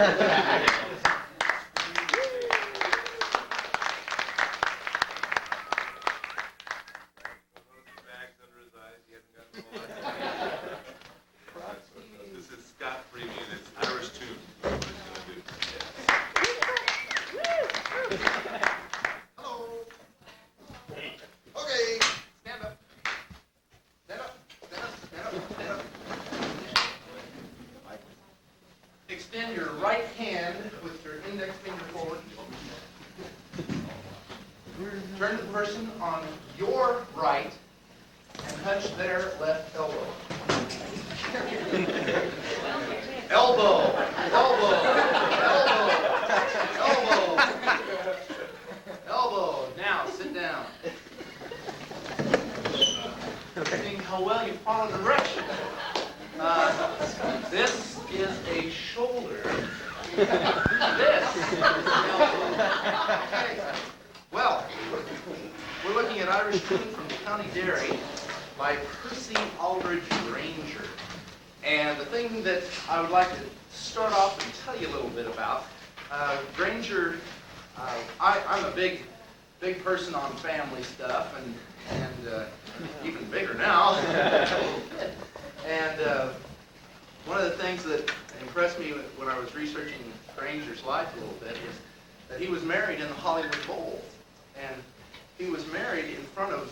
This is Scott Freeby, and it's Irish tune. What he's gonna do. Hello. Okay. Stand up. Stand up. Stand up. Stand up. Stand up. Extend your right hand with your index finger forward. Turn to the person on your right and touch their left elbow. Elbow. Elbow. Elbow. Elbow. Now sit down. Seeing how well you follow the direction. This is a shoulder. This is an elbow. Okay. Well, we're looking at Irish Tune from the County Derry by Percy Aldridge Granger. And the thing that I would like to start off and tell you a little bit about, Granger, I'm a big person on family stuff, and even bigger now. And one of the things that impressed me when I was researching Granger's life a little bit was that he was married in the Hollywood Bowl. And he was married in front of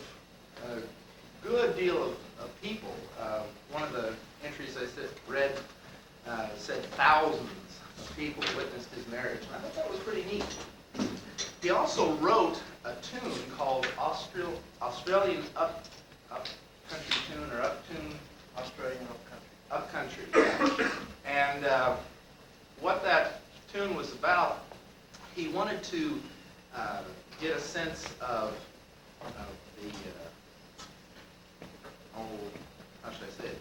a good deal of people. One of the entries I read said thousands of people witnessed his marriage, and I thought that was pretty neat. He also wrote a tune called Australian Up-Country Tune, or Up-Tune, Australian Up-Country. And what that tune was about, he wanted to get a sense of the, how should I say it,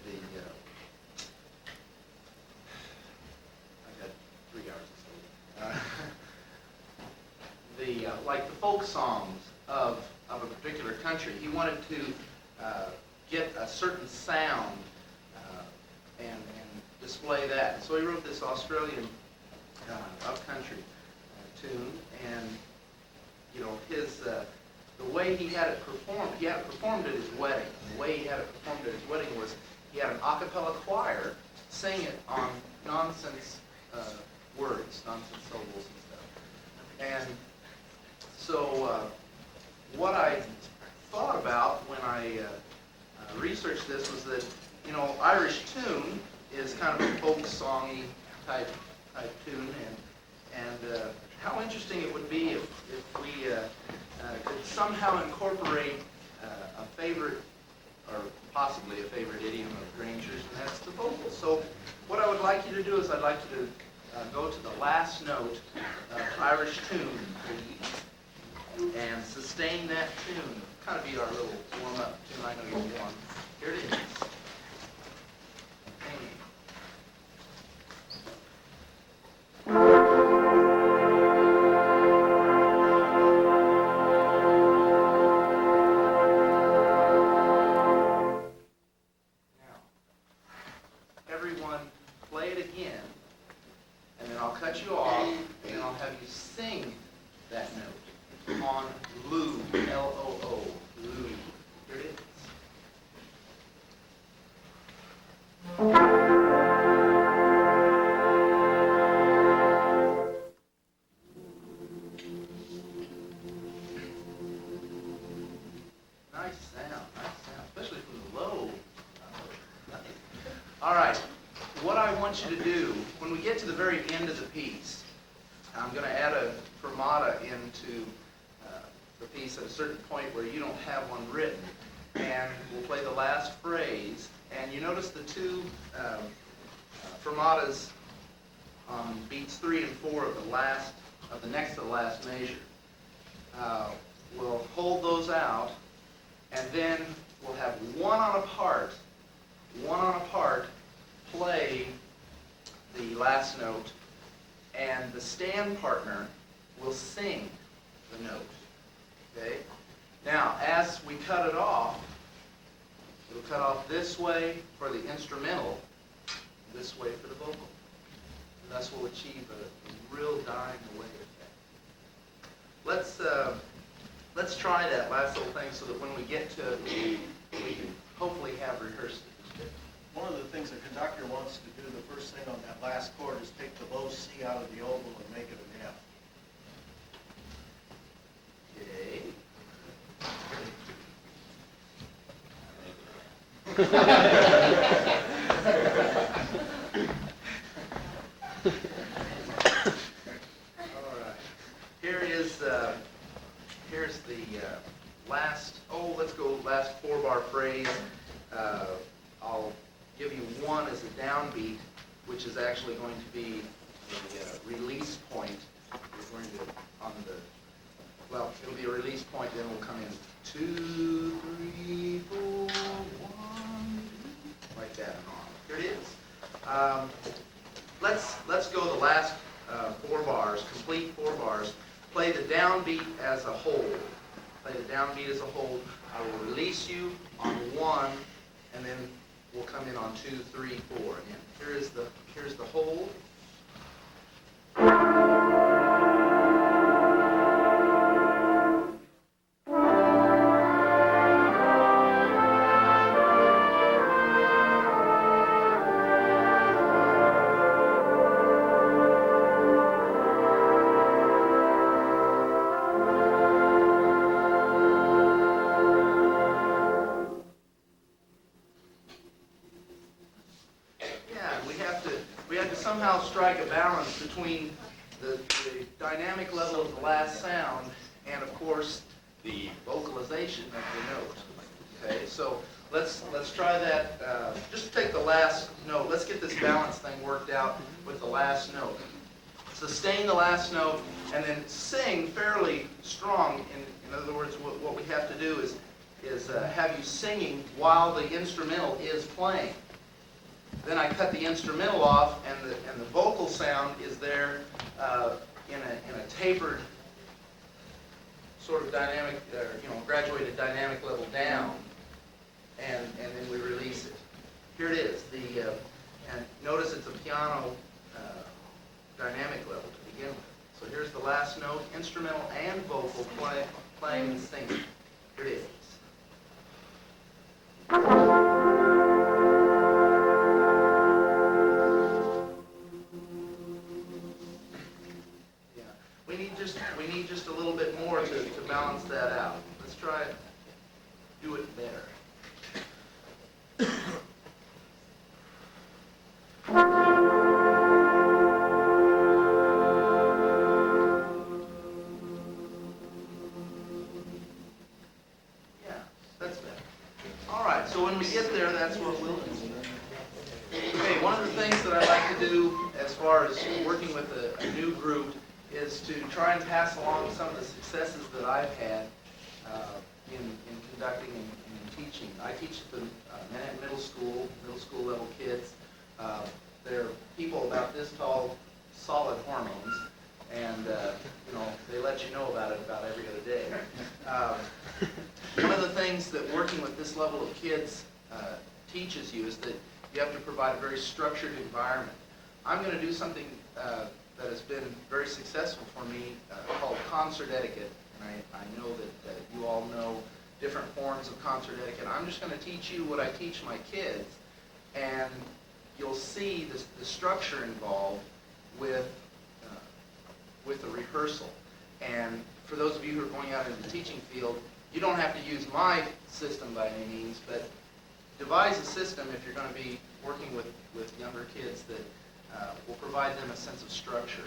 I got 3 hours to sleep. Like the folk songs of a particular country. He wanted to get a certain sound and display that. So he wrote this Australian up-country tune, and you know, the way he had it performed at his wedding. The way he had it performed at his wedding was he had an a cappella choir sing it on nonsense words, nonsense syllables and stuff. And so what I thought about when I researched this was that, you know, Irish tune is kind of a folk songy type tune, and how interesting it would be if we could somehow incorporate a favorite, or possibly a favorite idiom of Granger's, and that's the vocal. So what I would like you to do is I'd like you to go to the last note of Irish tune, please, and sustain that tune. Kind of be our little warm-up tune. I know you're warm. Here it is. You to do, when we get to the very end of the piece, I'm going to add a fermata into the piece at a certain point where you don't have one written, and we'll play the last phrase, and you notice the two fermatas on beats 3 and 4 of the next to the last measure. We'll hold those out, and then we'll have one on a part play the last note, and the stand partner will sing the note. Okay? Now, as we cut it off, it'll cut off this way for the instrumental, this way for the vocal. thus will achieve a real dying away effect. Let's try that last little thing so that when we get to it, we can hopefully have rehearsed it. One of the things the conductor wants to do, the first thing on that last chord, is take the low C out of the oval and make it an F. All right. Here's the last. Oh, let's go last 4-bar phrase. I'll give you one as a downbeat, which is actually going to be the release point. We're going to it'll be a release point. Then we'll come in 2, 3, 4, 1, like that and on. Here it is. Let's go the last 4 bars, complete 4 bars. Play the downbeat as a whole. Play the downbeat as a whole. I will release you on 1, and then we'll come in on 2, 3, 4 again. Here's the hold. We have to somehow strike a balance between the dynamic level of the last sound and, of course, the vocalization of the note. Okay, so let's try that. Just take the last note. Let's get this balance thing worked out with the last note. Sustain the last note and then sing fairly strong. In other words, what we have to do is have you singing while the instrumental is playing. Then I cut the instrumental off, and the vocal sound is there in a tapered sort of dynamic, graduated dynamic level down, and then we release it. Here it is. And notice it's a piano dynamic level to begin with. So here's the last note, instrumental and vocal playing and singing. Here it is. We need just a little bit more to balance that out. Let's try it. Do it better. Yeah, that's better. All right, so when we get there, that's what we'll do. Okay, one of the things that I like to do as far as working with a new group is to try and pass along some of the successes that I've had in conducting and in teaching. I teach at the Manhattan middle school level kids. They're people about this tall, solid hormones, and they let you know about it about every other day. One of the things that working with this level of kids teaches you is that you have to provide a very structured environment. I'm going to do something that has been very successful for me called concert etiquette. And I know that you all know different forms of concert etiquette. I'm just going to teach you what I teach my kids, and you'll see the structure involved with the rehearsal. And for those of you who are going out into the teaching field, you don't have to use my system by any means, but devise a system if you're going to be working with younger kids that will provide them a sense of structure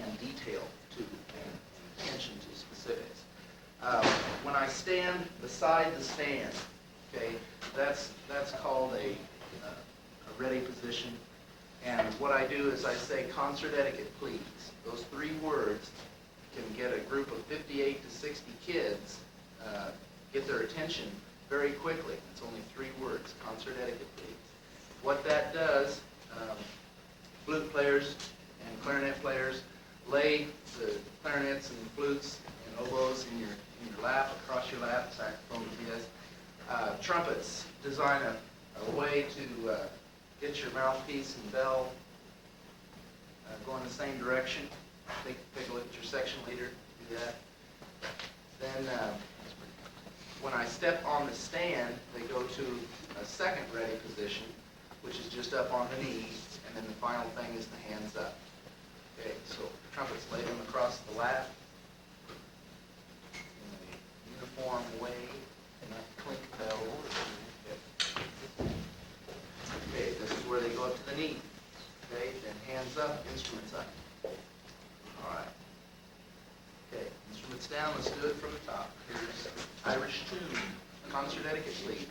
and detail and attention to specifics. When I stand beside the stand, okay, that's called a ready position. And what I do is I say concert etiquette, please. Those 3 words can get a group of 58 to 60 kids, get their attention very quickly. It's only 3 words, concert etiquette, please. What that does, flute players and clarinet players lay the clarinets and flutes and oboes in your lap, across your lap, saxophone is. Trumpets design a way to get your mouthpiece and bell go in the same direction. Take a look at your section leader, do that. Then when I step on the stand, they go to a second ready position, which is just up on the knees, and then the final thing is the hands up. Okay, so trumpets lay them across the lap in a uniform way, and not clink bell. Okay, this is where they go up to the knee. Okay, then hands up, instruments up. All right. Okay, instruments down, let's do it from the top. Here's Irish tune, concert etiquette, please.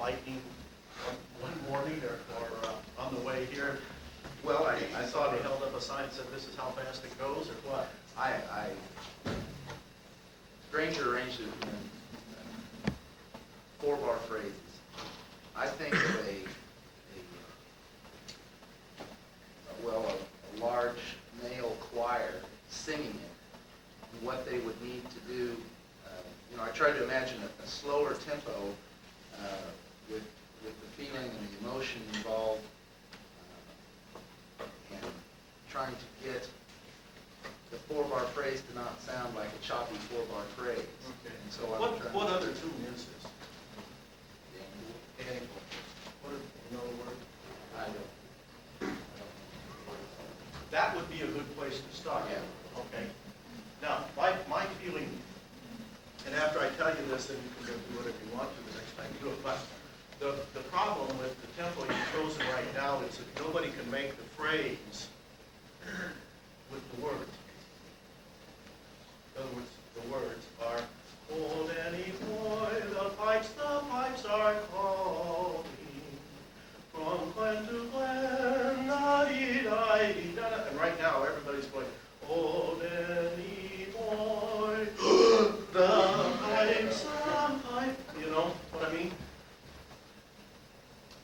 lightning one morning or on the way here? Well, I saw they held up a sign that said, "This is how fast it goes," or what? Granger arranged it in 4-bar phrases. I think of a large male choir singing it, and what they would need to do. I tried to imagine a slower tempo with the feeling and the emotion involved, and trying to get the 4-bar phrase to not sound like a choppy 4-bar phrase. Okay. And so What other tune is this? Daniel. What, in other words? I don't. That would be a good place to start. Yeah. Okay. Now, my feeling, and after I tell you this, then you can go do whatever you want to the next time you do it, but the problem with the tempo you've chosen right now is that nobody can make the phrase with the words. In other words, the words are, "Oh, Danny boy, the pipes are calling, from glen to glen, da-dee-da-dee-da-da." And right now, everybody's going, "Oh, Danny boy, the pipes are pipe." You know what I mean?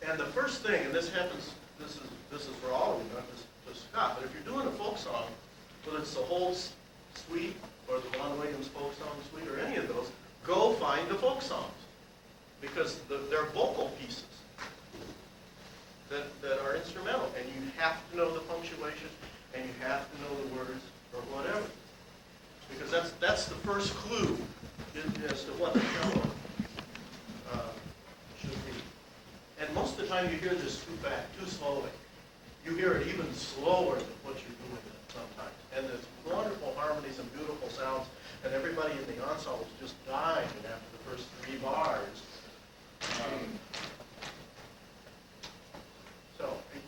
And the first thing, and this happens, this is for all of you, not just Scott, but if you're doing a folk song, whether it's the whole suite or the Vaughan Williams folk song suite or any of those, go find the folk songs, because they're vocal pieces that are instrumental, and you have to know the punctuation, and you have to know the words or whatever, because that's the first clue as to what the cello should be. And most of the time you hear this too slowly. You hear it even slower than what you're doing sometimes. And there's wonderful harmonies and beautiful sounds, and everybody in the ensemble is just dying after the first 3 bars. So you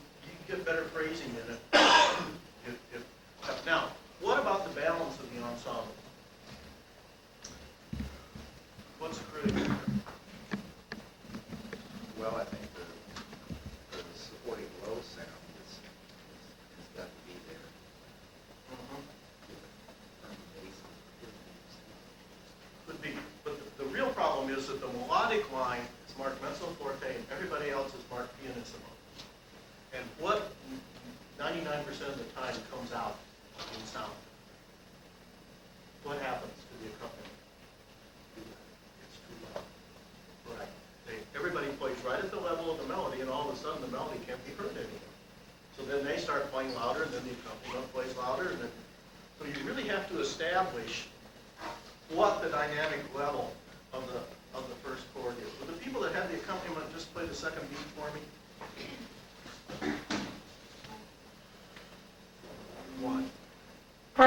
can get better phrasing in it. Now, what about the balance of the ensemble? What's critical? Well, I think the supporting low sound has got to be there. Could be, but the real problem is that the melodic line is marked mezzo forte and everybody else is marked pianissimo. And what 99% 99% of the time comes out in sound. What happens to the accompaniment? It's too loud. Right. Everybody plays right at the level of the melody, and all of a sudden the melody can't be heard anymore. So then they start playing louder, and then the accompaniment plays louder, and then, so you really have to establish what the dynamic level of the first chord is. Will the people that have the accompaniment just play the second beat for me? One. All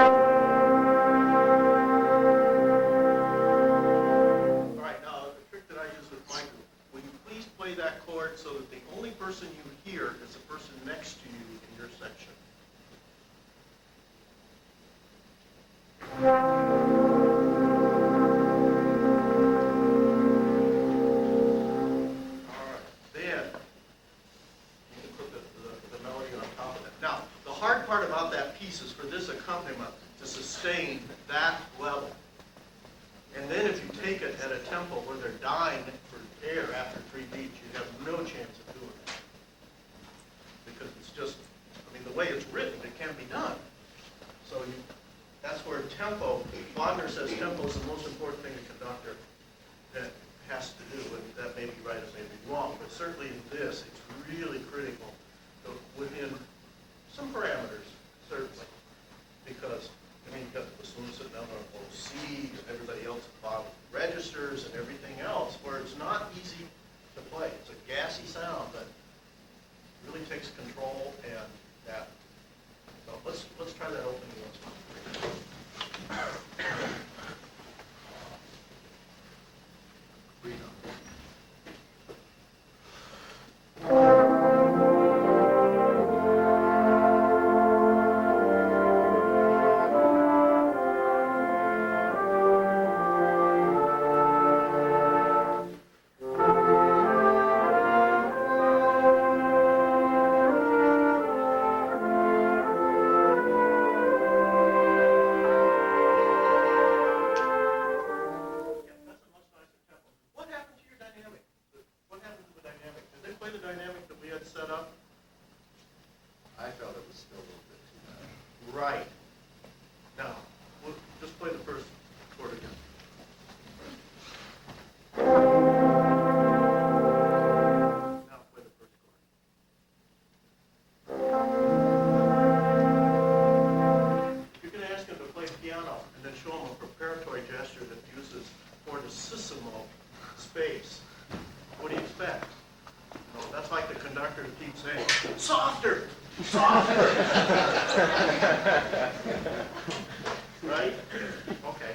right, now the trick that I use with my group, will you please play that chord so that the only person you hear is the person next to you in your section? For this accompaniment to sustain that level. And then if you take it at a tempo where they're dying for air after 3 beats, you have no chance of doing that. Because it's just, I mean, the way it's written, it can't be done. So that's where tempo, Wagner says tempo is the most important thing a conductor has to do. And that may be right, it may be wrong, but certainly in this, it's really critical within some parameters. Certainly, because I mean, you've got the bassoon sitting down on a low C, and everybody else at the bottom registers and everything else, where it's not easy to play. It's a gassy sound that really takes control, and that. So let's try that opening once more. Breathe on. Right. Now, we'll just play the first chord again. Now play the first chord. You can ask him to play piano and then show him a preparatory gesture that uses fortissimo space. What do you expect? You know, that's like the conductor who keeps saying, softer! Softer! Right? Okay.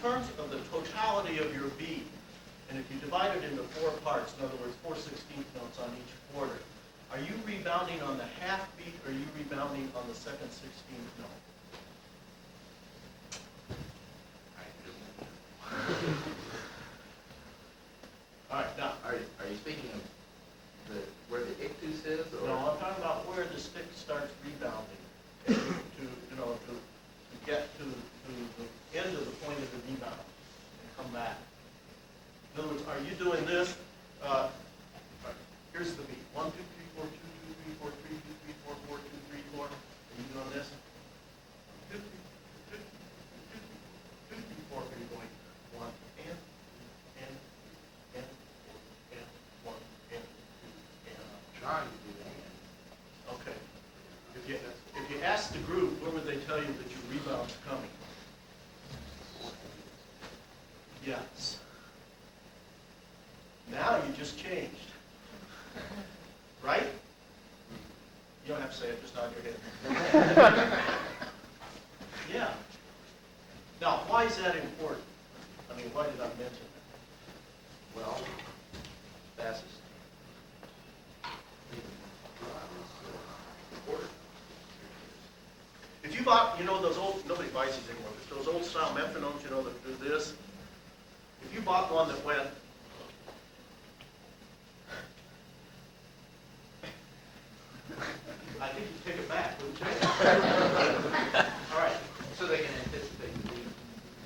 terms of the totality of your beat, and if you divide it into 4 parts, in other words, 4/16 notes on each quarter, are you rebounding on the half beat, or are you rebounding on the second 16th note? All right, now, Are you speaking of where the ictus is, or? no, I'm talking about where the stick starts rebounding, to get to the end of the point of the rebound and come back. In other words, are you doing this? Here's the beat. 1, 2, 3, 4, 2, 2, 3, 4, 3, 2, 3, 4, 4, 2, 3, 4. Are you doing this? 2, 3, 2, 3, 2, 3, 4. Are you going 1 and 1 and 2 and? Trying to do that. Okay. If you ask the group, where would they tell you that your rebound's coming? Yes. Now you just changed. Right? You don't have to say it, just nod your head. Yeah. Now, why is that important? I mean, why did I mention that? Well, fastest. If you bought, those old, nobody buys these anymore, but those old style metronomes, that do this, if you bought one that went, I think you'd take it back, wouldn't you? All right. So they can anticipate the beat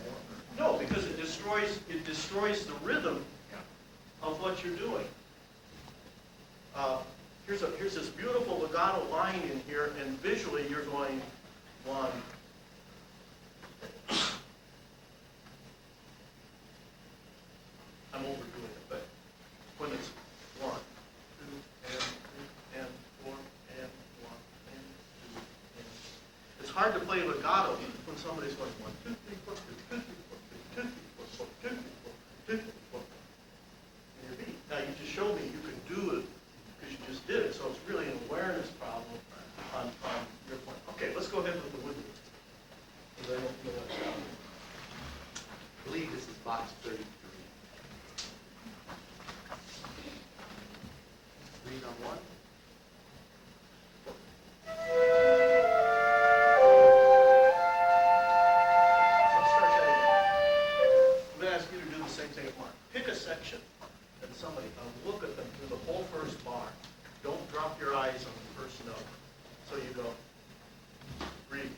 more? No, because it destroys the rhythm of what you're doing. Here's this beautiful legato line in here, and visually you're going 1. I'm overdoing it, but when it's 1, 2, and 3, and 4, and 1, and 2, and. It's hard to play legato when somebody's going 1, 2, 3, 4, 2, 2, 3, 4, 2, 2, 3, 4, 2, 3, 4, 2, 3, 4. In your beat. Now you just showed me you could do it because you just did it, so it's really an awareness problem on your point. Okay, let's go ahead with the woodwind. I don't feel like that. I believe this is box 33. Read on 1. Let's start that again. I'm going to ask you to do the same thing at Mark. Pick a section and somebody, look at them through the whole first bar. Don't drop your eyes on the first note. So you go, read.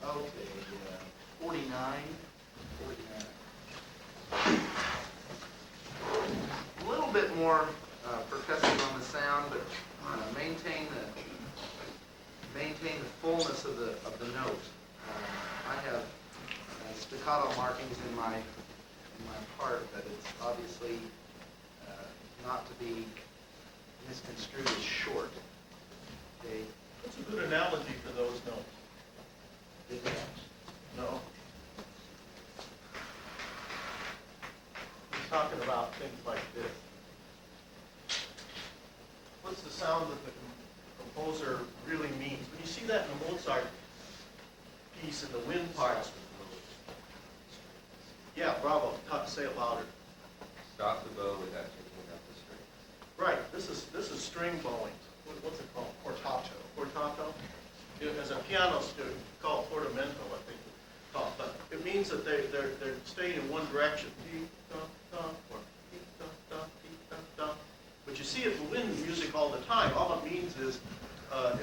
Okay, 49. 49. A little bit more more percussive on the sound, but maintain the fullness of the note. I have staccato markings in my part, but it's obviously not to be misconstrued as short. Okay. What's a good analogy for those notes? Big notes. No. He's talking about things like this. What's the sound that the composer really means? When you see that in the Mozart piece in the wind parts. Yeah, bravo. Say it louder. Stop the bow without taking up the string. Right. This is string bowing. What's it called? Portato. Portato. As a piano student, called portamento, I think it's called. But it means that they're staying in one direction. But you see it in wind music all the time. All it means is,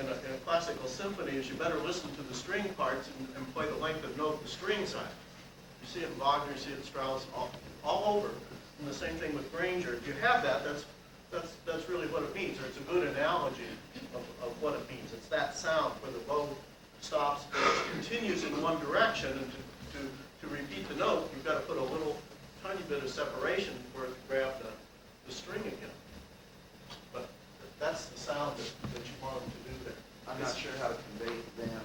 in a classical symphony, is you better listen to the string parts and play the length of note the strings are. You see it in Wagner, you see it in Strauss, all over. And the same thing with Granger. If you have that, that's really what it means, or it's a good analogy of what it means. It's that sound where the bow stops, continues in one direction, and to repeat the note, you've got to put a little tiny bit of separation for it to grab the string again. But that's the sound that you want them to do there. I'm not sure how to convey to them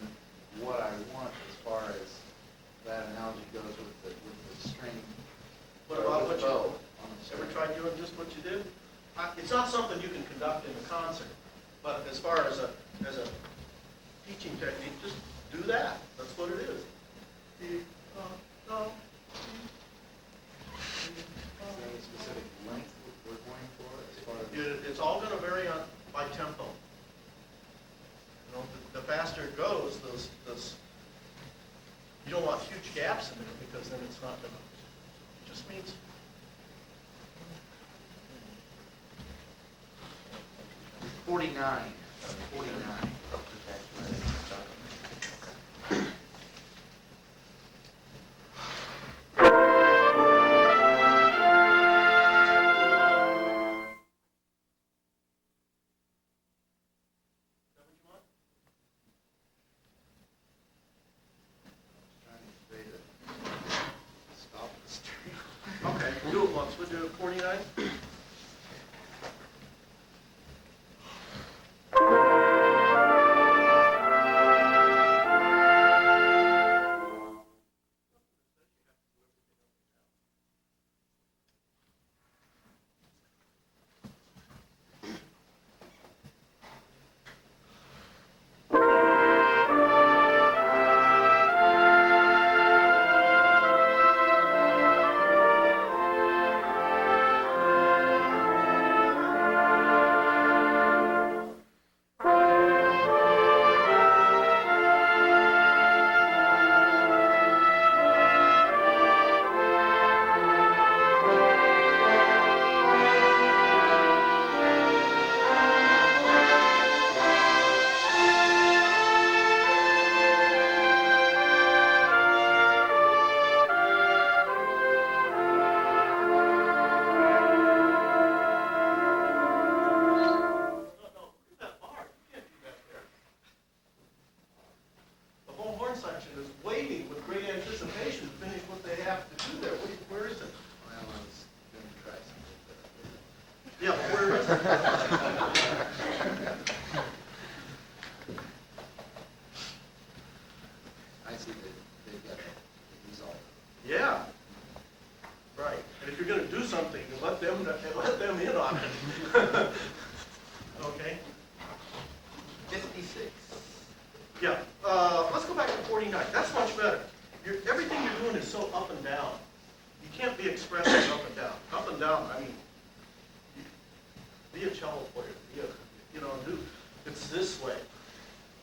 what I want as far as that analogy goes with the string. What about what the bow you on the ever string. tried doing just what you did? It's not something you can conduct in a concert, but as far as a teaching technique, just do that. That's what it is. Is there any specific length we're going for as far as? It's all going to vary by tempo. You know, the faster it goes, those you don't want huge gaps in there because then it's not going to. It just means. Forty-nine. Okay, we'll do it once. We'll do it 49. Yeah, but where is it? I see that they've got it resolved. Yeah. Right. And if you're going to do something, let them in on it. Okay. 56. Yeah. Let's go back to 49. That's much better. Everything you're doing is so up and down. You can't be expressing up and down. Up and down, I mean, be a cello player. It's this way.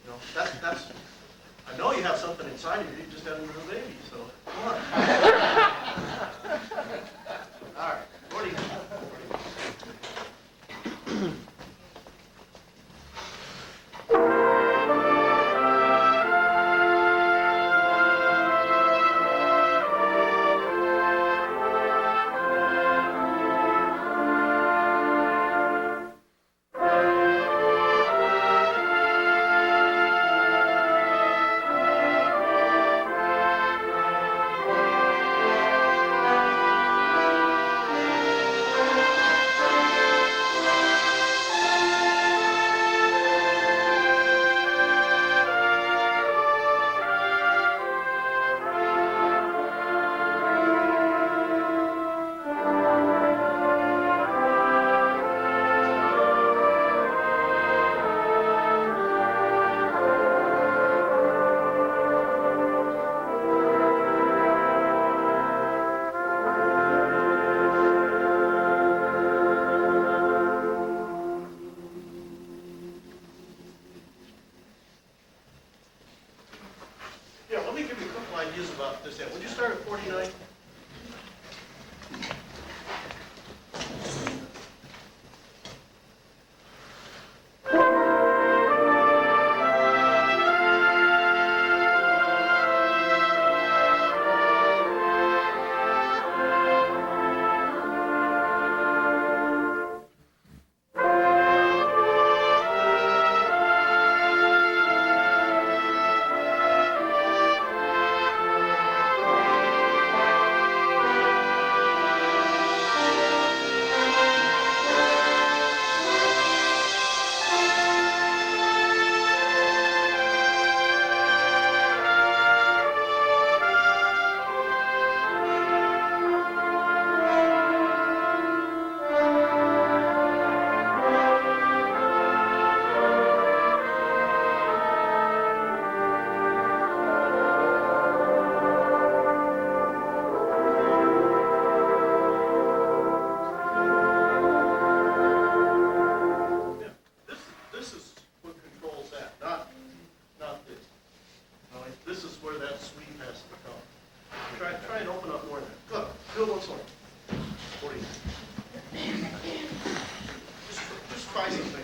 You know, that's. I know you have something inside of you. You just had a little baby, so come on. All right. 49. ideas about this end. Would you start at 49? This is what controls that, not this. All right, this is where that sweep has to come. Try and open up more than that. Good. Do it once more. 40. Just try something.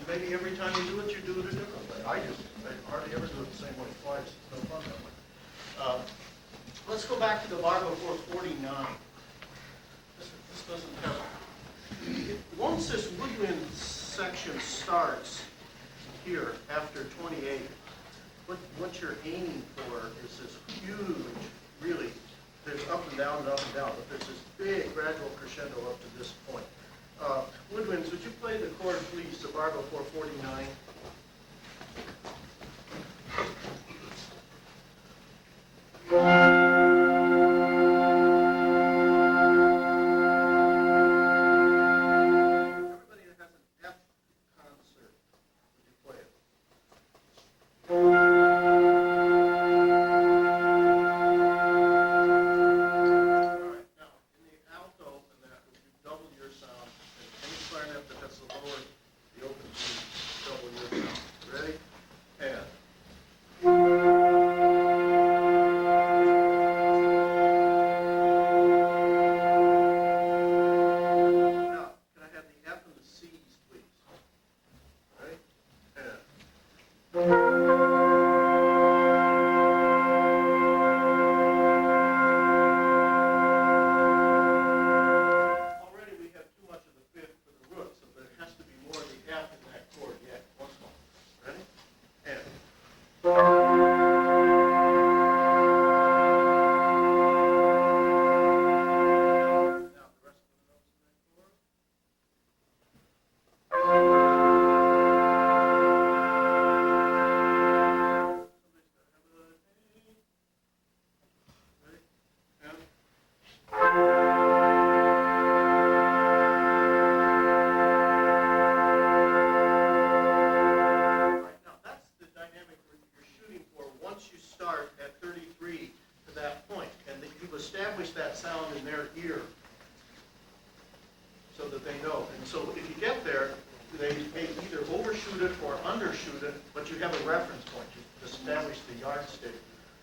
Maybe every time you do it a different way. I hardly ever do it the same way twice. It's no fun that way. Let's go back to the bar before 49. This doesn't have. Once this woodwind section starts here after 28, what you're aiming for is this huge, really, there's up and down, but there's this big gradual crescendo up to this point. Woodwinds, would you play the chord, please, the bar before 49? Everybody that has an F concert, would you play it? All right, now, in the alto and that, would you double your sound? And any clarinet that has the lower, the open G, double your sound. Ready? And. Now, can I have the F and the C's, please? Ready? And. Already we have too much of the fifth for the root, so there has to be more of the F in that chord yet. Once more. Ready? And. Now the rest of the notes in that chord. Somebody's got to have a ready? And. Right, now that's the dynamic you're shooting for once you start at 33 to that point, and that you've established that sound in their ear so that they know. And so if you get there, they may either overshoot it or undershoot it, but you have a reference point. You've established the yardstick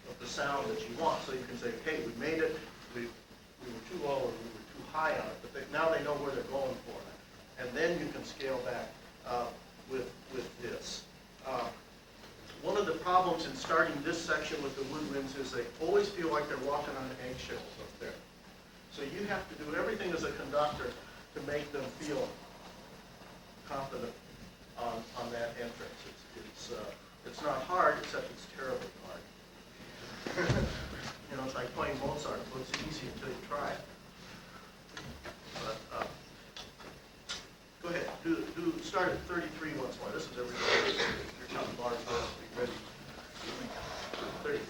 of the sound that you want. So you can say, hey, we made it, we were too low or we were high on it, but now they know where they're going for it. And then you can scale back with this. One of the problems in starting this section with the woodwinds is they always feel like they're walking on eggshells up there. So you have to do everything as a conductor to make them feel confident on that entrance. It's not hard, except it's terribly hard. You know, it's like playing Mozart. It looks easy until you try it. But, go ahead, start at 33 once more. This is everybody. Your top bars be ready. 33.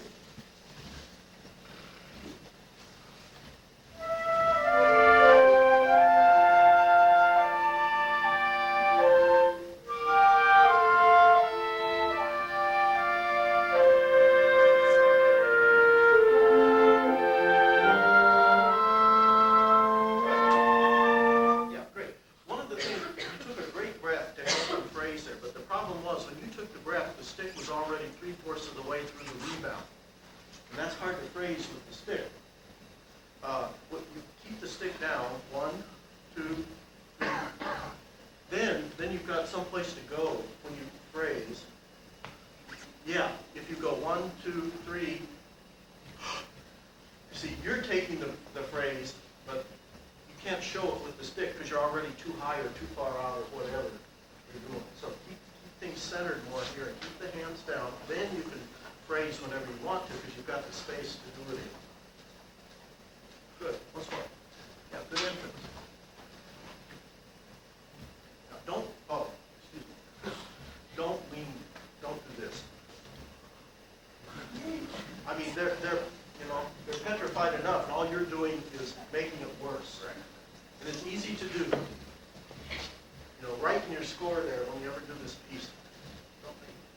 Then you've got someplace to go when you phrase. Yeah, if you go 1, 2, 3. You see, you're taking the phrase, but you can't show it with the stick because you're already too high or too far out or whatever you're doing. So keep things centered more here and keep the hands down. Then you can phrase whenever you want to because you've got the space to do it in. Good. Once more. Yeah, good entrance. Now don't lean, don't do this. I mean, they're petrified enough, and all you're doing is making it worse. And it's easy to do. Write in your score there when you ever do this piece.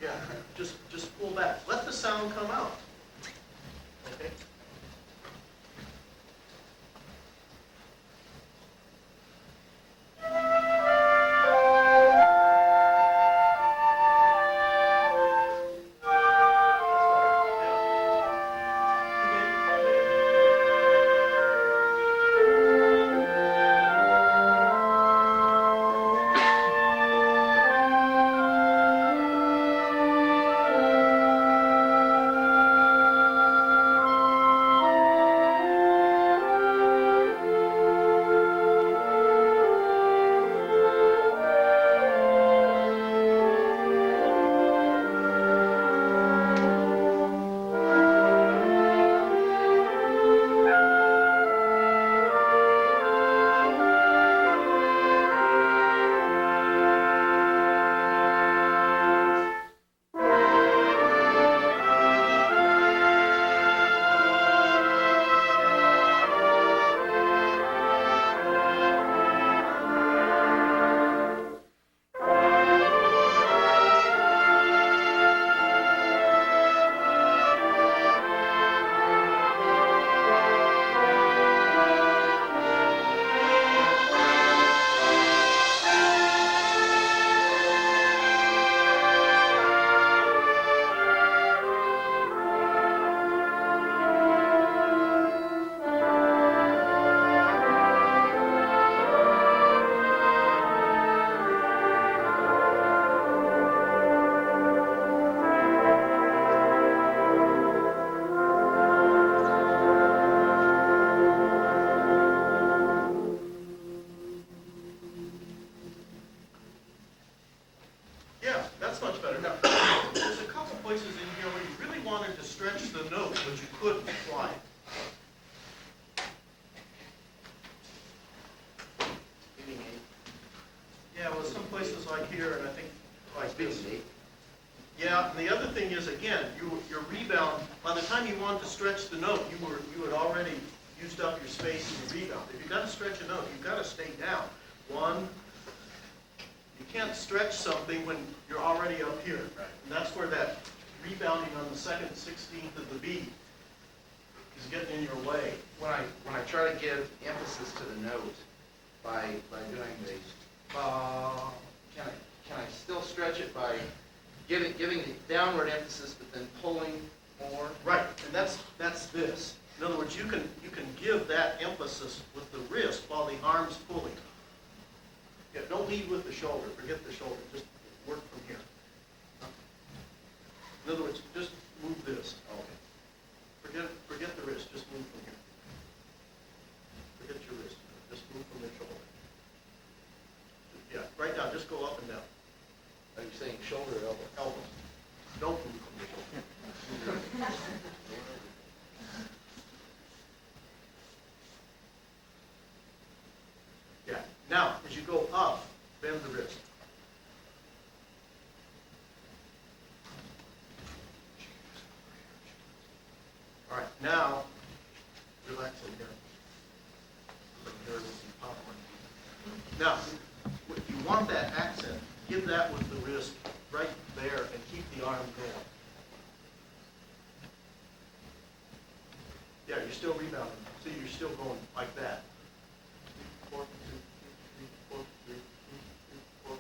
Yeah, just pull back. Let the sound come out. Okay? Yeah, and the other thing is, again, your rebound, by the time you wanted to stretch the note, you had already used up your space in the rebound. If you've got to stretch a note, you've got to stay down. You can't stretch something when you're already up here. Right. And that's where that rebounding on the second 16th of the beat is getting in your way. When I try to give emphasis to the note by doing the can I still stretch it by giving the downward emphasis but then pulling more? Right, and that's this. In other words, you can give that emphasis with the wrist while the arms fully. Yeah, don't lead with the shoulder, forget the shoulder, just work from here. In other words, just move this. Okay. Forget the wrist, just move from here. Forget your wrist, just move from the shoulder. Yeah, right now, just go up and down. Are you saying shoulder or elbow? Elbows. Don't move from the shoulder. Yeah, now, as you go up, bend the wrist. All right, now, relax in here. There will be popcorn. Now, if you want that accent, give that with the wrist right there and keep the arm going. Yeah, you're still rebounding. See, you're still going like that. 4, 2, 3, 4, 3, 4, 2, 3,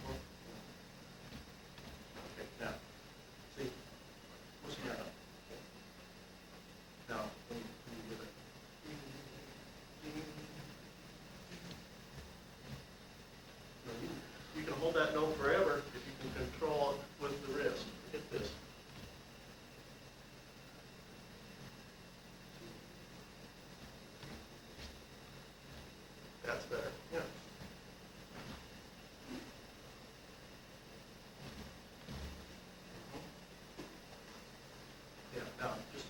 4. Okay, now, see, push me up. Now, when you do it. You can hold that note forever if you can control it with the wrist. Hit this. That's better. Yeah. Yeah. Now, just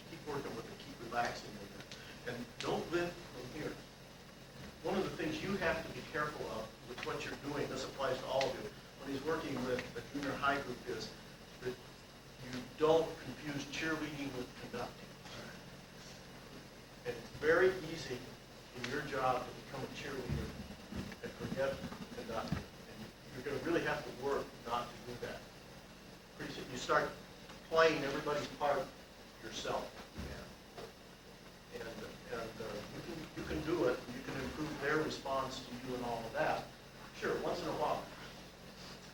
keep working with it. Keep relaxing with it, and don't lift from here. One of the things you have to be careful of with what you're doing, this applies to all of you, when he's working with the junior high group, is that you don't confuse cheerleading with conducting. And it's very easy in your job to become a cheerleader and forget conducting. And you're going to really have to work not to do that. Pretty soon you start playing everybody's part yourself. You can do it, and you can improve their response to you and all of that. Sure, once in a while.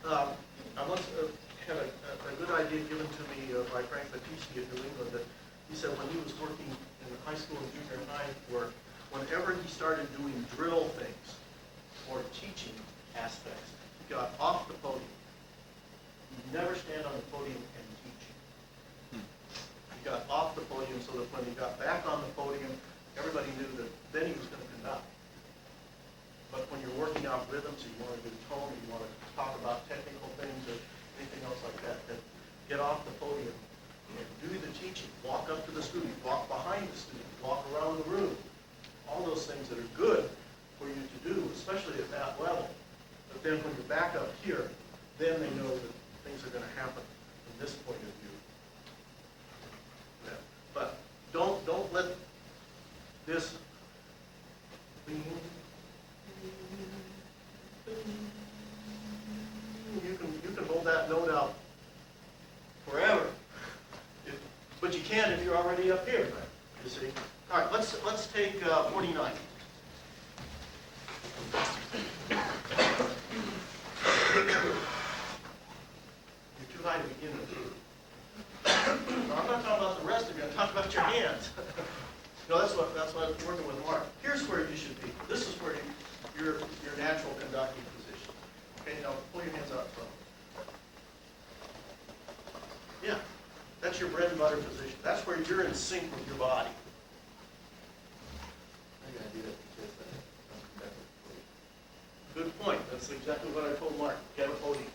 I once had a good idea given to me by Frank Battisti at New England, that he said when he was working in the high school and junior high work, whenever he started doing drill things or teaching aspects, he got off the podium. You never stand on the podium and teach. He got off the podium so that when he got back on the podium, everybody knew that then he was going to conduct. But when you're working out rhythms, or you want to do tone, or you want to talk about technical things or anything else like that, then get off the podium and do the teaching. Walk up to the student, walk behind the student, walk around the room. All those things that are good for you to do, especially at that level. But then when you're back up here, then they know that things are going to happen from this point of view. Yeah. But don't let this you can hold that note out forever, but you can't if you're already up here. You see. All right, let's take 49. You're too high to begin with. No, I'm not talking about the rest of you. I'm talking about your hands. No, that's what I'm working with Mark. Here's where you should be. This is where your natural conducting position. Okay, now pull your hands out front. Yeah, that's your bread and butter position. That's where you're in sync with your body. I'm going to do that because Good point. That's exactly what I told Mark. Get a podium.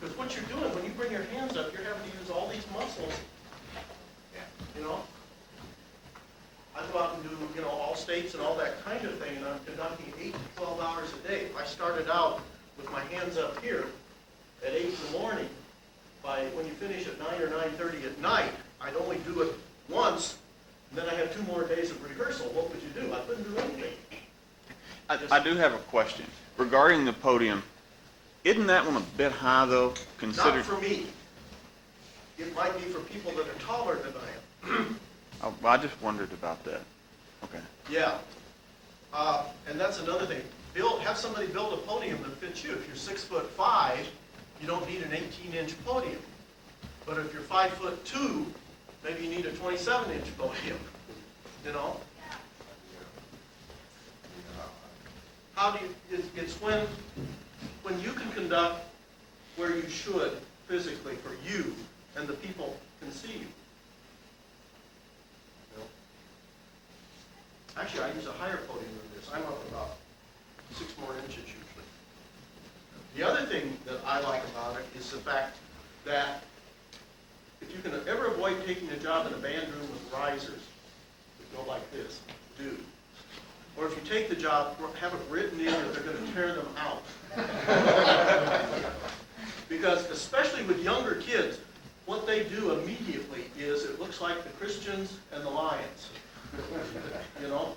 Because what you're doing, when you bring your hands up, you're having to use all these muscles. You know? I go out and do, all states and all that kind of thing, and I'm conducting 8 to 12 hours a day. If I started out with my hands up here at 8 in the morning, by when you finish at 9 or 9:30 at night, I'd only do it once, and then I have 2 more days of rehearsal. What would you do? I couldn't do anything. I do have a question regarding the podium. Isn't that one a bit high, though, Not considered? for me. It might be for people that are taller than I am. I just wondered about that. Okay. Yeah. And that's another thing. Have somebody build a podium that fits you. If you're 6'5", you don't need an 18-inch podium. But if you're 5'2", maybe you need a 27-inch podium. how do you, it's when you can conduct where you should physically for you, and the people can see you. You know? Actually, I use a higher podium than this. I'm up about 6 more inches usually. The other thing that I like about it is the fact that if you can ever avoid taking a job in a band room with risers that go like this, do. Or if you take the job, have it written in that they're going to tear them out. Because especially with younger kids, what they do immediately is it looks like the Christians and the Lions. You know?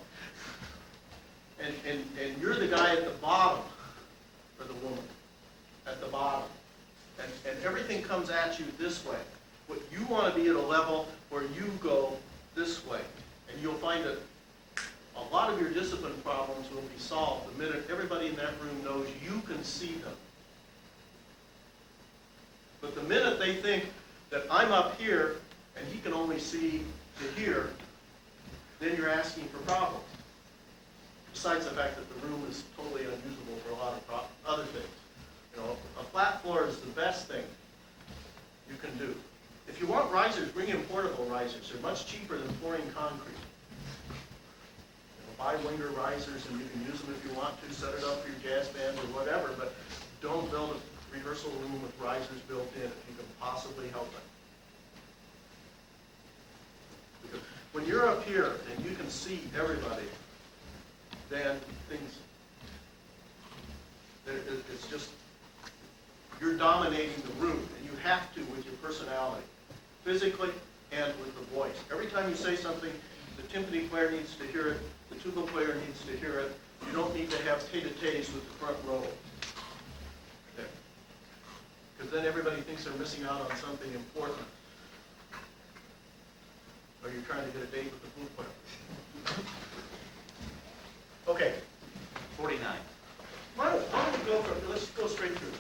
And you're the guy at the bottom, or the woman at the bottom. And everything comes at you this way. What you want to be at a level where you go this way. And you'll find that a lot of your discipline problems will be solved the minute everybody in that room knows you can see them. But the minute they think that I'm up here and he can only see to here, then you're asking for problems. Besides the fact that the room is totally unusable for a lot of other things. You know, a flat floor is the best thing you can do. If you want risers, bring in portable risers. They're much cheaper than pouring concrete. You know, buy winger risers and you can use them if you want to. Set it up for your jazz band or whatever, but don't build a rehearsal room with risers built in if you can possibly help it. Because when you're up here and you can see everybody, then things, it's just, you're dominating the room, and you have to with your personality, physically and with the voice. Every time you say something, the timpani player needs to hear it, the tuba player needs to hear it. You don't need to have tete-a-tetes with the front row. Okay. Because then everybody thinks they're missing out on something important. Or you're trying to get a date with the flute player. Okay. 49. Why don't we go from, let's go straight through.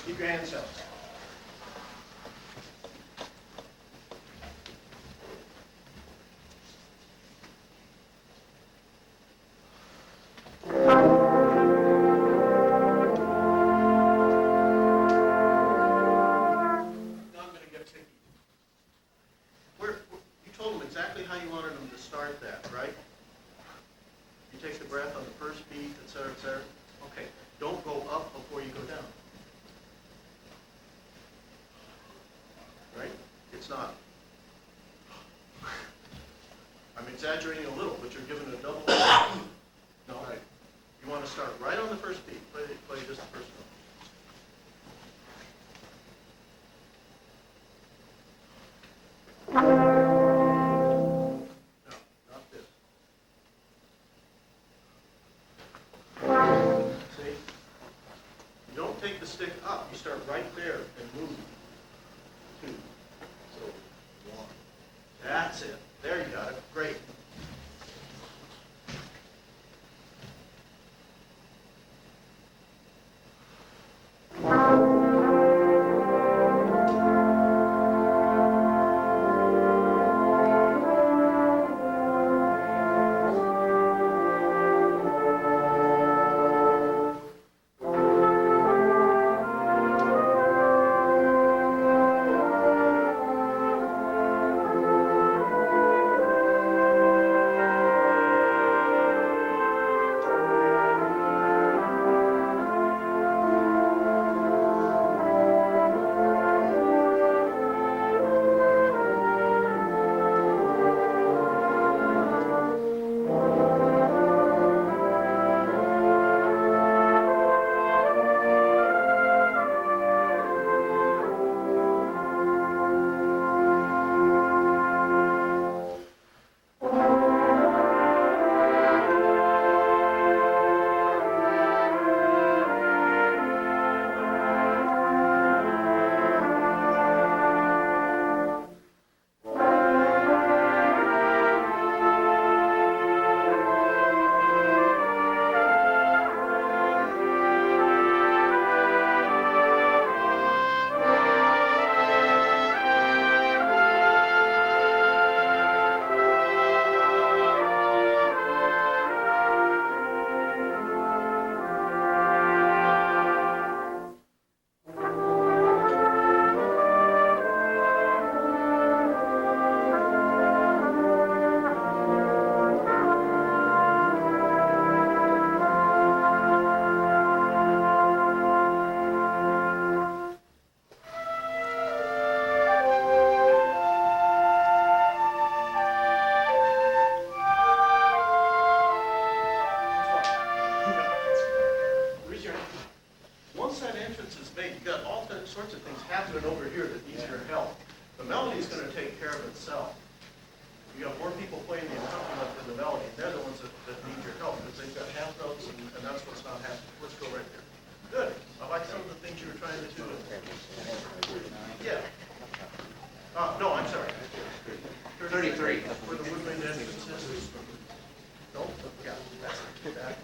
Keep your hands up. Exaggerating a little, but you're given a double. No, right. You want to start right on the first beat. Play just the first note. No, not this. See? You don't take the stick up. You start right there and move. 2. So 1. That's it. There you got it. Great. The melody's gonna take care of itself. You got more people playing the accompaniment than the melody, and they're the ones that need your help, because they've got half notes, and that's what's not happening. Let's go right there. Good. I like some of the things you were trying to do. Yeah. No, I'm sorry. 33. Where the woodland entrance is. No? Yeah, that's that.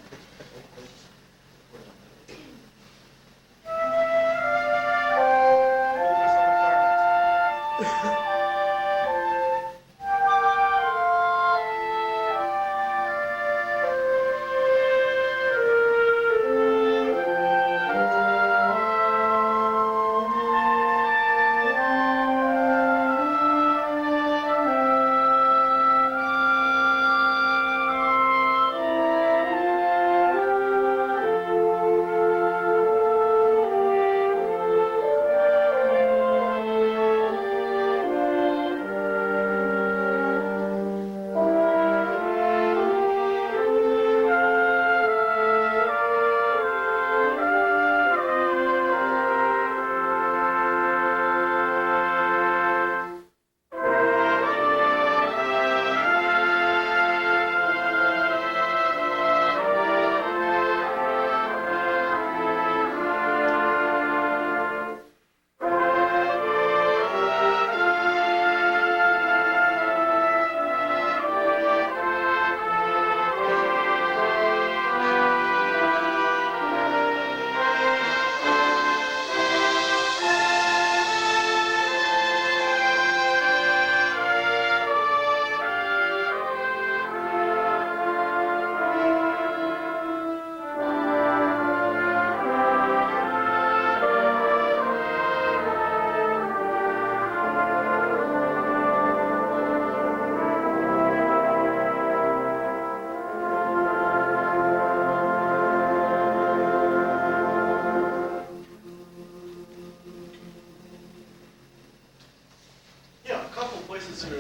Yeah, a couple places in an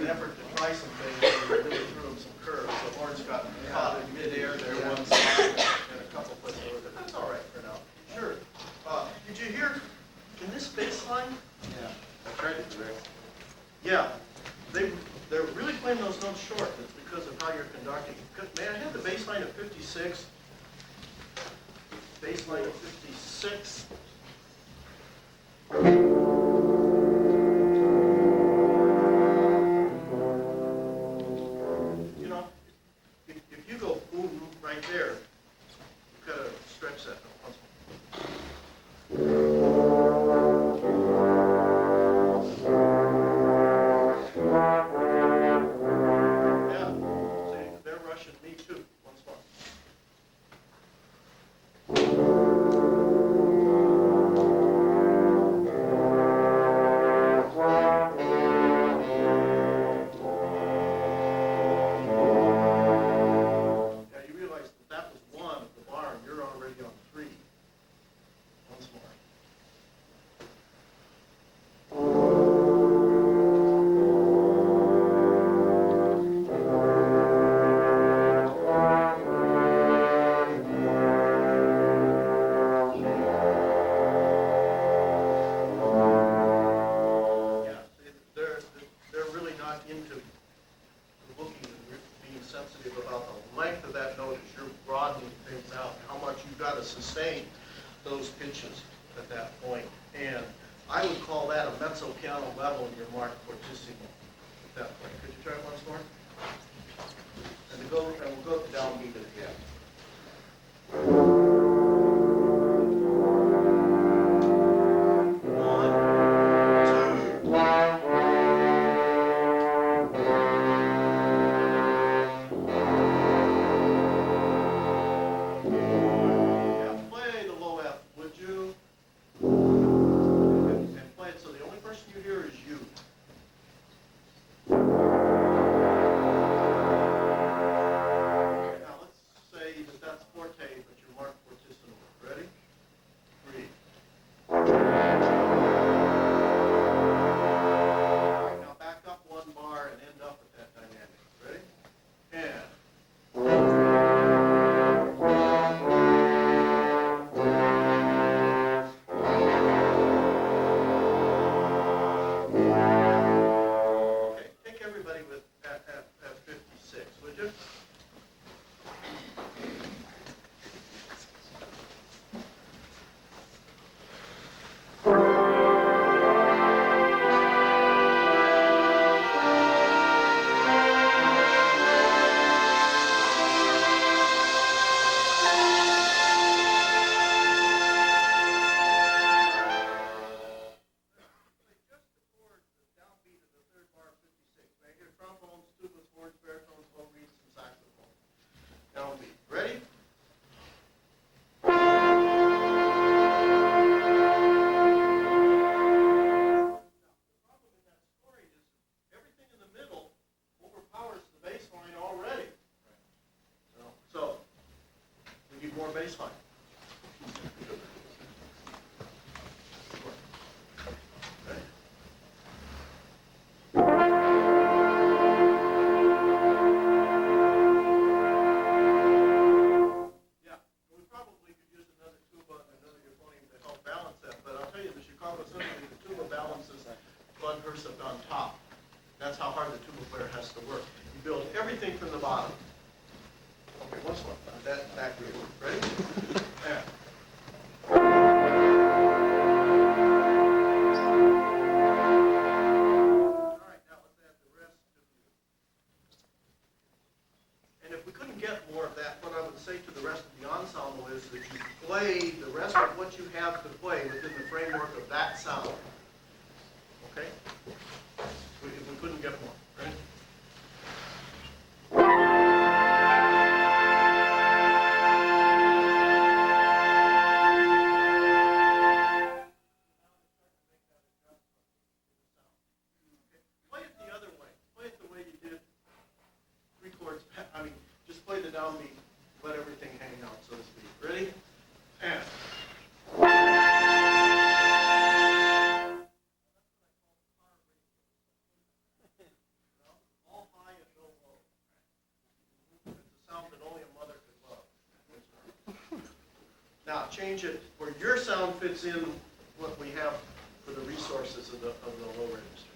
effort to try some things, we really threw them some curves. The horns got caught in midair there one side, and a couple places over there. That's all right for now. Sure. Did you hear, in this bass line? Yeah, I tried to direct. Yeah, they're really playing those notes short. It's because of how you're conducting. May I have the bass line of 56? Bass line of 56. You know, if you go boom right there, you've got to stretch that note once more. Yeah, see, they're rushing me too, once more. Yeah, you realize that was one of the barn, you're already on 3. Once more. Yeah, see, they're really not into looking and being sensitive about the length of that note as you're broadening things out, how much you've got to sustain those pitches at that point. And I would call that a mezzo piano level in your marked fortissimo at that point. Could you try it once more? And we'll go to downbeat it again. Yeah, play the low F, would you? And play it so the only person you hear is you. Now let's say reverse it on top. That's how hard the tuba player has to work. You build everything from the bottom. Okay, once more. That group. Ready? Yeah. All right, now let's add the rest of you. And if we couldn't get more of that, what I would say to the rest of the ensemble is that you play the rest of what you have to play within the framework of that sound. Okay? If we couldn't get more, right? Play it the other way. Play it the way you did 3 chords. I mean, just play the downbeat. Let everything hang out, so to speak. Ready? And. All high and no low. It's a sound that only a mother could love. Now change it where your sound fits in what we have for the resources of the low register.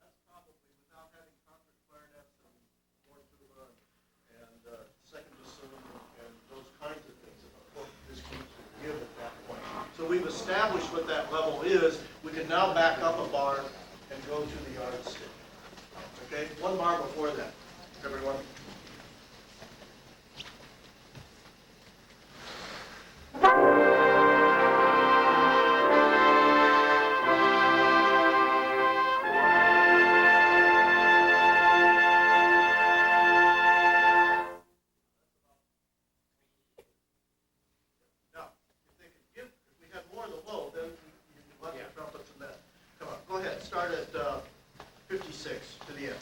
That's probably without having concert clarinets and more tuba and second bassoon and those kinds of things that this group would give at that point. So we've established what that level is. We can now back up a bar and go to the yardstick. Okay, 1 bar before that, everyone. Now, if we had more of the low, then you can let the trumpets and that. Come on, go ahead, start at 56 to the end.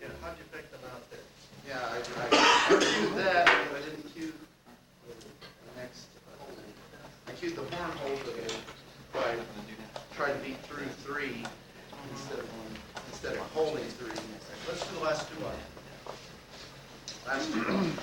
Yeah, how'd you pick them out there? Yeah, I cued that, I didn't cue the next. I cued the horn hold, but I tried to beat through 3 instead of holding 3. Let's do the last 2 bars. Last 2 bars.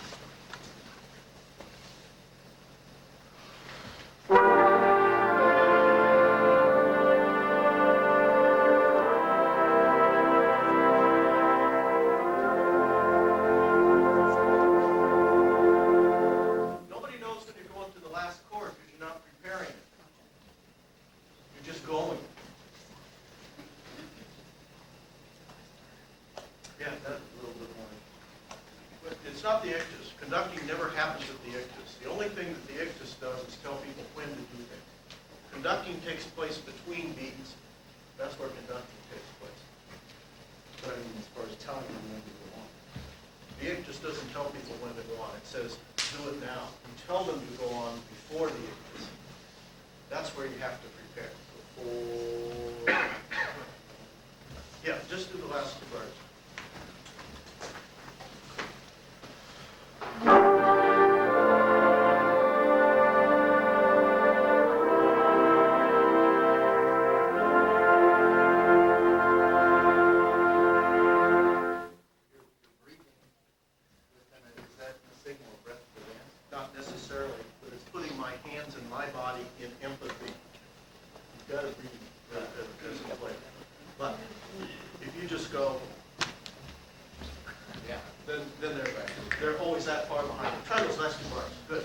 Nobody knows when you're going to the last chord because you're not preparing it. You're just going. Yeah, that's a little bit more. But it's not the ictus. Conducting never happens at the ictus. The only thing that the ictus does is tell people when to do things. Conducting takes place between beats. That's where conducting takes place. But I mean, as far as telling them when to go on. The ictus doesn't tell people when to go on. It says, do it now. You tell them to go on before the ictus. That's where you have to prepare. Before. Yeah, just do the last 2 bars. Not necessarily, but it's putting my hands and my body in empathy. You've got to breathe as a player. But if you just go, Yeah. then they're always that far behind. Try those last 2 bars. Good.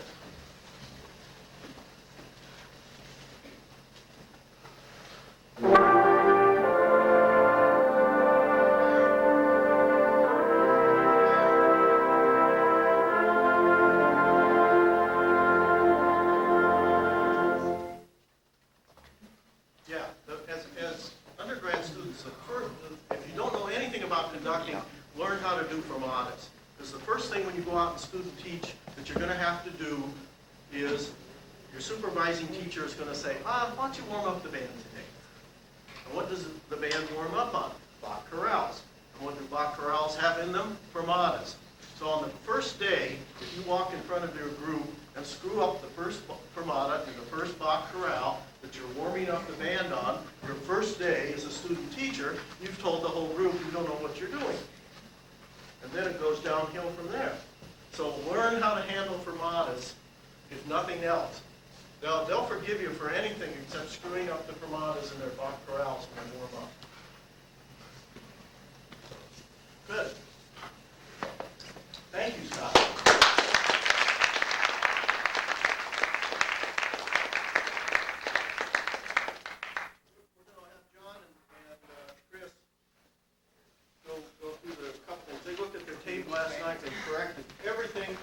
about conducting, learn how to do fermatas. Because the first thing when you go out and student teach that you're going to have to do is your supervising teacher is going to say, why don't you warm up the band today? And what does the band warm up on? Bach chorales. And what do Bach chorales have in them? Fermatas. So on the first day, if you walk in front of your group and screw up the first fermata in the first Bach chorale that you're warming up the band on, your first day as a student teacher, you've told the whole group you don't know what you're doing. And then it goes downhill from there. So learn how to handle fermatas, if nothing else. They'll forgive you for anything except screwing up the fermatas in their Bach chorales when they warm up. Good. Thank you, Scott. We're going to have John and Chris go through the couple things. They looked at their tape last night. They corrected everything.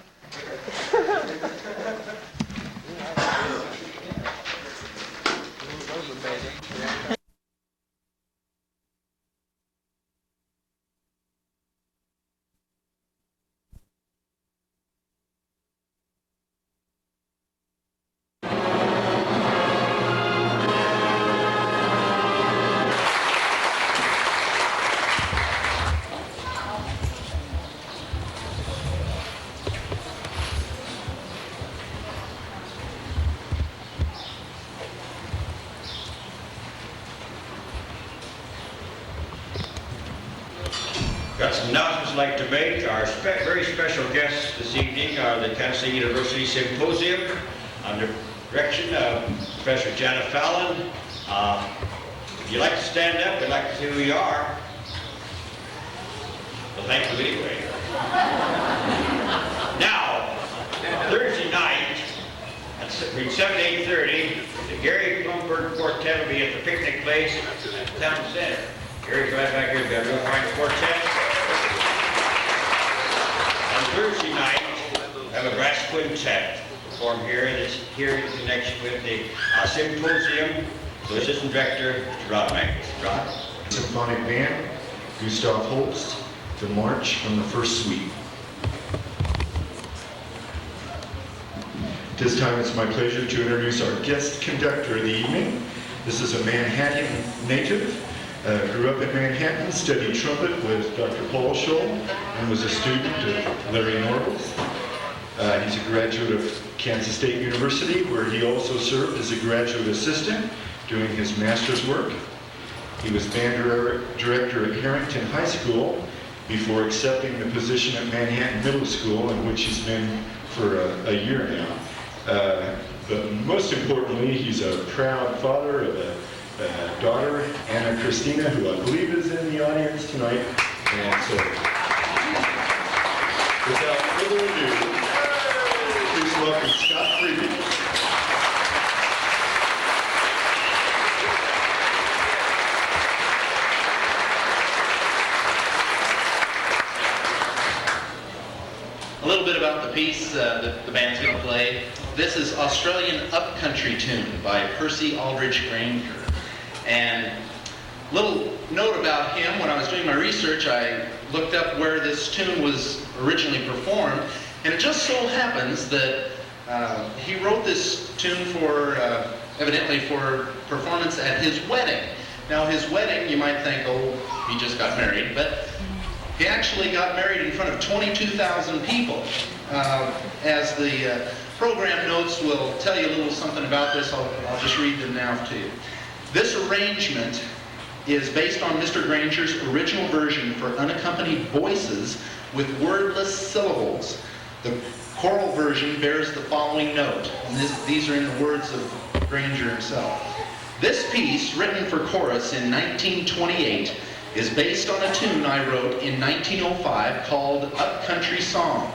Got some announcements I'd like to make. Our very special guests this evening are the Kansas State University Symposium under direction of Professor Janet Fallon. If you'd like to stand up, we'd like to see who you are. Well, thank you anyway. Now, Thursday night between 7 and 8:30, the Gary Bloomberg Quartet will be at the picnic place at the town center. Gary's right back here. We've got a real fine quartet. On Thursday night, we have a brass quintet perform here, and it's here in connection with the symposium. So Assistant Director, Mr. Rod Magnus. Rod? Symphonic Band, Gustav Holst, the March from the First Suite. This time it's my pleasure to introduce our guest conductor of the evening. This is a Manhattan native. Grew up in Manhattan, studied trumpet with Dr. Paul Scholl, and was a student of Larry Norville's. He's a graduate of Kansas State University, where he also served as a graduate assistant doing his master's work. He was band director at Harrington High School before accepting the position at Manhattan Middle School, in which he's been for a year now. But most importantly, he's a proud father of a daughter, Anna Christina, who I believe is in the audience tonight. And so, without further ado, please welcome Scott Freeby. A little bit about the piece that the band's going to play. This is Australian Upcountry Tune by Percy Aldrich Granger. And little note about him, when I was doing my research, I looked up where this tune was originally performed, and it just so happens that he wrote this tune for, evidently for performance at his wedding. Now his wedding, you might think, oh, he just got married, but he actually got married in front of 22,000 people. As the program notes will tell you a little something about this, I'll just read them now to you. This arrangement is based on Mr. Granger's original version for unaccompanied voices with wordless syllables. The choral version bears the following note, and these are in the words of Granger himself. This piece, written for chorus in 1928, is based on a tune I wrote in 1905 called Upcountry Song.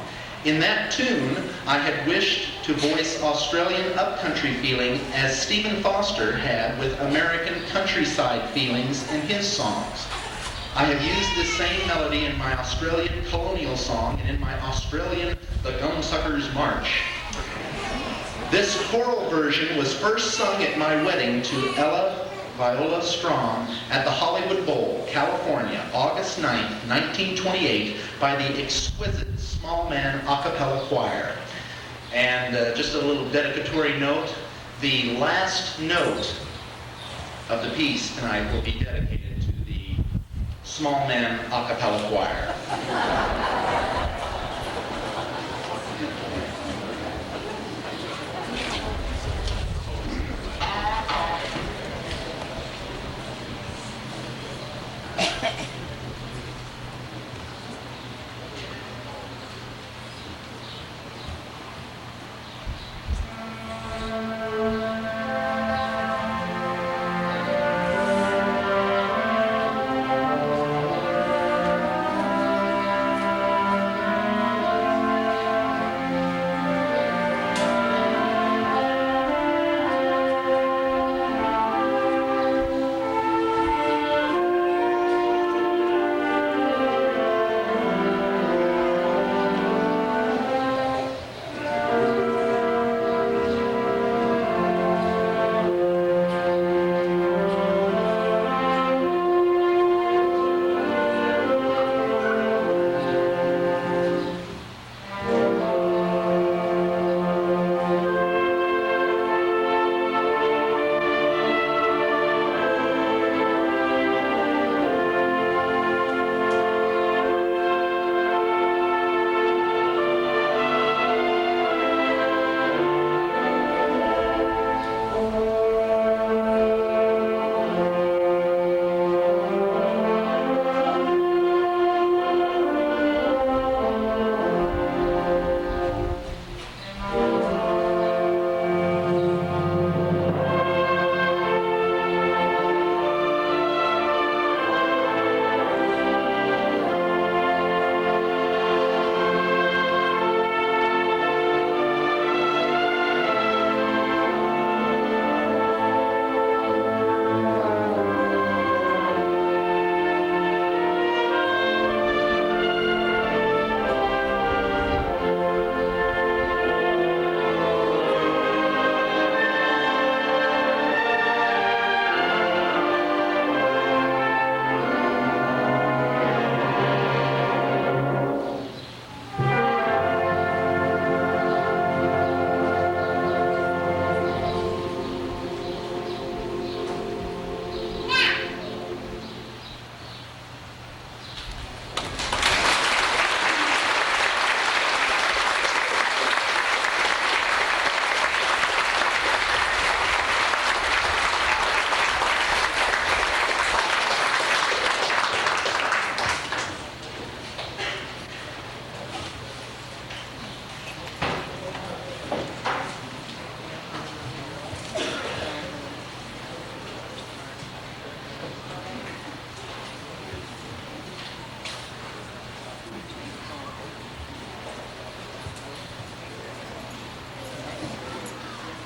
In that tune, I had wished to voice Australian upcountry feeling as Stephen Foster had with American countryside feelings in his songs. I have used this same melody in my Australian colonial song and in my Australian The Gumsuckers March. This choral version was first sung at my wedding to Ella Viola Strong at the Hollywood Bowl, California, August 9th, 1928, by the exquisite Small Man a cappella choir. And just a little dedicatory note, the last note of the piece tonight will be dedicated to the Small Man a cappella choir.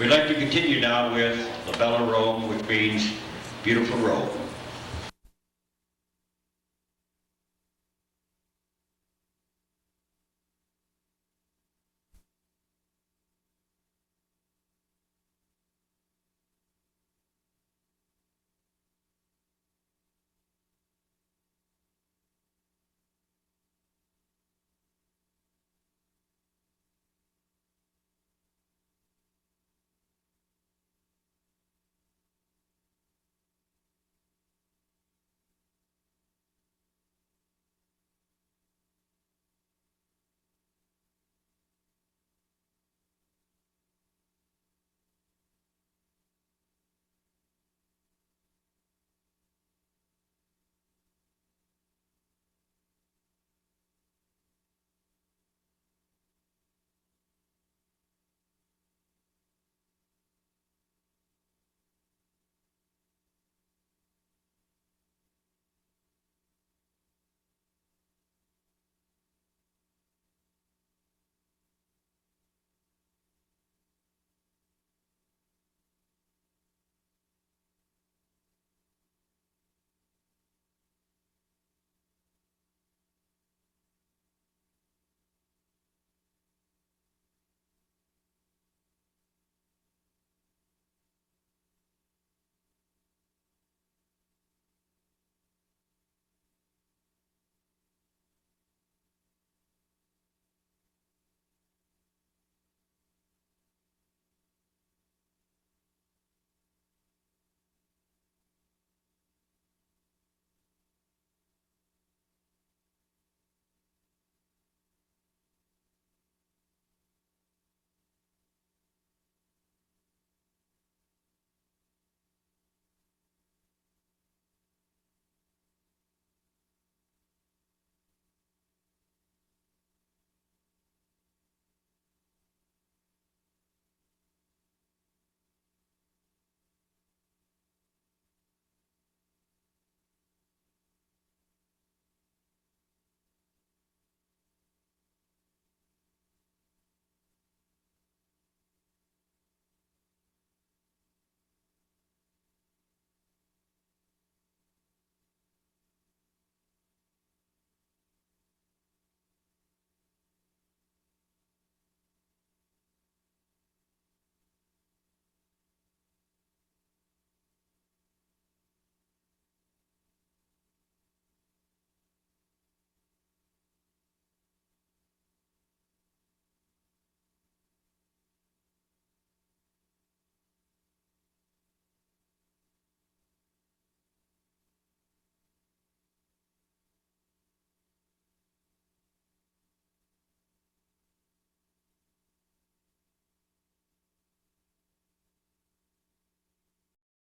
We'd like to continue now with La Bella Rome, which means beautiful Rome.